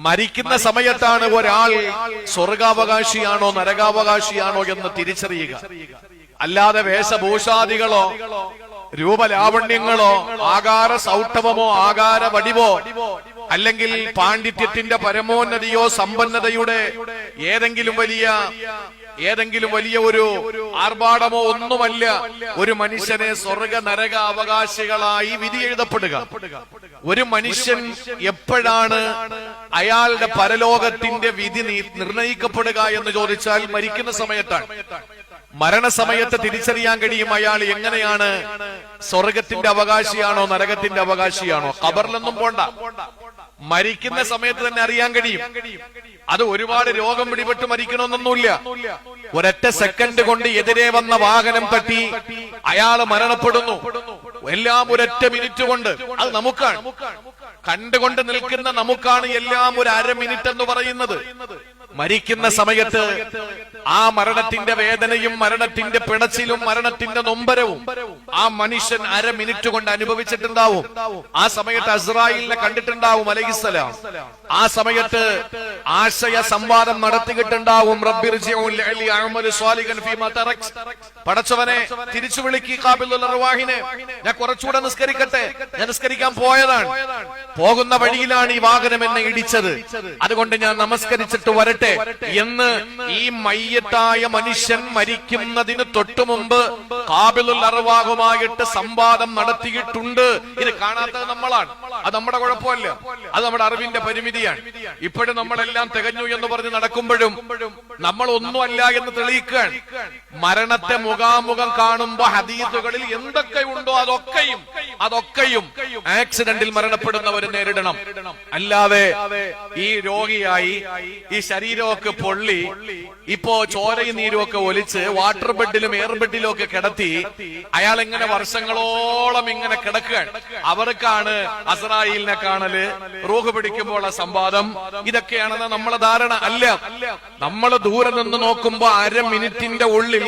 മരിക്കുന്ന സമയത്താണ് ഒരാൾ സ്വർഗാവകാശിയാണോ നരകാവകാശിയാണോ എന്ന് തിരിച്ചറിയുക. അല്ലാതെ വേഷഭൂഷാദികളോ രൂപലാവണ്യങ്ങളോ ആകാര സൗഷ്ഠവമോ ആകാര വടിവോ അല്ലെങ്കിൽ പാണ്ഡിത്യത്തിന്റെ പരമോന്നതിയോ സമ്പന്നതയുടെ ഏതെങ്കിലും വലിയ ഒരു ആർഭാടമോ ഒന്നുമല്ല ഒരു മനുഷ്യനെ സ്വർഗ നരക അവകാശികളായി വിധി എഴുതപ്പെടുക. ഒരു മനുഷ്യൻ എപ്പോഴാണ് അയാളുടെ പരലോകത്തിന്റെ വിധി നിർണയിക്കപ്പെടുക എന്ന് ചോദിച്ചാൽ മരിക്കുന്ന സമയത്താണ്. മരണസമയത്ത് തിരിച്ചറിയാൻ കഴിയും അയാൾ എങ്ങനെയാണ് സ്വർഗത്തിന്റെ അവകാശിയാണോ നരകത്തിന്റെ അവകാശിയാണോ. ഖബറിലൊന്നും പോണ്ട, മരിക്കുന്ന സമയത്ത് തന്നെ അറിയാൻ കഴിയും. അത് ഒരുപാട് രോഗം പിടിപെട്ട് മരിക്കണമെന്നൊന്നുമില്ല. ഒരൊറ്റ സെക്കൻഡ് കൊണ്ട് എതിരെ വന്ന വാഹനം തട്ടി അയാൾ മരണപ്പെടുന്നു. എല്ലാം ഒരൊറ്റ മിനിറ്റ് കൊണ്ട്. അത് നമുക്കാണ്, കണ്ടുകൊണ്ട് നിൽക്കുന്ന നമുക്കാണ് എല്ലാം ഒരു അര മിനിറ്റ് എന്ന് പറയുന്നത്. മരിക്കുന്ന സമയത്ത് ആ മരണത്തിന്റെ വേദനയും മരണത്തിന്റെ പിടച്ചിലും മരണത്തിന്റെ നൊമ്പരവും ആ മനുഷ്യൻ അര മിനിറ്റ് കൊണ്ട് അനുഭവിച്ചിട്ടുണ്ടാവും. ആ സമയത്ത് അസ്രായിലിനെ കണ്ടിട്ടുണ്ടാവും അലൈഹിസ്സലാം. ആ സമയത്ത് ആശയ സംവാദം നടത്തിയിട്ടുണ്ടാവും. പടച്ചവനെ തിരിച്ചു വിളിക്ക് ഖാബിലുൽ അർവാഹിനെ, ഞാൻ കുറച്ചുകൂടെ നിസ്കരിക്കട്ടെ, ഞാൻ നിസ്കരിക്കാൻ പോയതാണ്, പോകുന്ന വഴിയിലാണ് ഈ വാഹനം എന്നെ ഇടിച്ചത്, അതുകൊണ്ട് ഞാൻ നമസ്കരിച്ചിട്ട് വരട്ടെ എന്ന് ഈ മയ്യത്തായ മനുഷ്യൻ മരിക്കുന്നതിന് തൊട്ടു മുമ്പ് ഖാബിലുൽ അർവാഹുമായിട്ട് സംവാദം നടത്തിയിട്ടുണ്ട്. ഇത് കാണാത്തത് നമ്മളാണ്. അത് നമ്മുടെ കുഴപ്പമല്ല, അത് നമ്മുടെ അറിവിന്റെ പരിമിതിയാണ്. ഇപ്പോഴും നമ്മളെല്ലാം തികഞ്ഞു എന്ന് പറഞ്ഞ് നടക്കുമ്പോഴും നമ്മൾ ഒന്നുമല്ല എന്ന് തെളിയിക്കാൻ മരണത്തെ മുഖാമുഖം കാണുമ്പോ ഹദീസുകളിൽ എന്തൊക്കെയുണ്ടോ അതൊക്കെയും ആക്സിഡന്റിൽ മരണപ്പെടുന്നവർ നേരിടണം. അല്ലാതെ ഈ രോഗിയായി ഈ ശരീരമൊക്കെ പൊള്ളി ഇപ്പോ ചോരയും നീരുമൊക്കെ ഒലിച്ച് വാട്ടർ ബെഡിലും എയർ ബെഡിലും ഒക്കെ കിടത്തി അയാൾ ഇങ്ങനെ വർഷങ്ങളോളം ഇങ്ങനെ കിടക്കുകയാണ്. അവർക്കാണ് അസ്രായിലിനെ കാണല്, റൂഹ് പിടിക്കുമ്പോഴുള്ള സംവാദം, ഇതൊക്കെയാണെന്ന് നമ്മളെ ധാരണ അല്ല. നമ്മൾ ദൂരെ നിന്ന് നോക്കുമ്പോ അര മിനിറ്റിന്റെ ഉള്ളിൽ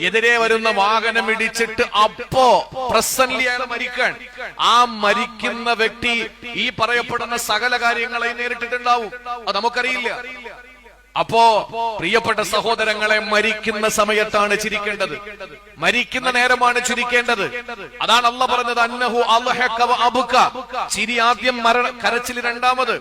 എതിരെ വരുന്ന വാഹനം ഇടിച്ചിട്ട് അപ്പോ പ്രസന്റ്ലി അയാൾ മരിക്കാൻ. ആ മരിക്കുന്ന വ്യക്തി ഈ പറയപ്പെടുന്ന സകല കാര്യങ്ങളെ നേരിട്ടിട്ടുണ്ടാവും. അത് നമുക്കറിയില്ല. അപ്പോ പ്രിയപ്പെട്ട സഹോദരങ്ങളെ, മരിക്കുന്ന സമയത്താണ് ചിരിക്കേണ്ടത്, മരിക്കുന്ന നേരമാണ് ചിരിക്കേണ്ടത്. അതാണ് അല്ലാഹ് പറഞ്ഞത്, അന്നഹു അൽഹക വ അബ്ക. ചിരി ആദ്യം, കരച്ചിൽ രണ്ടാമത്.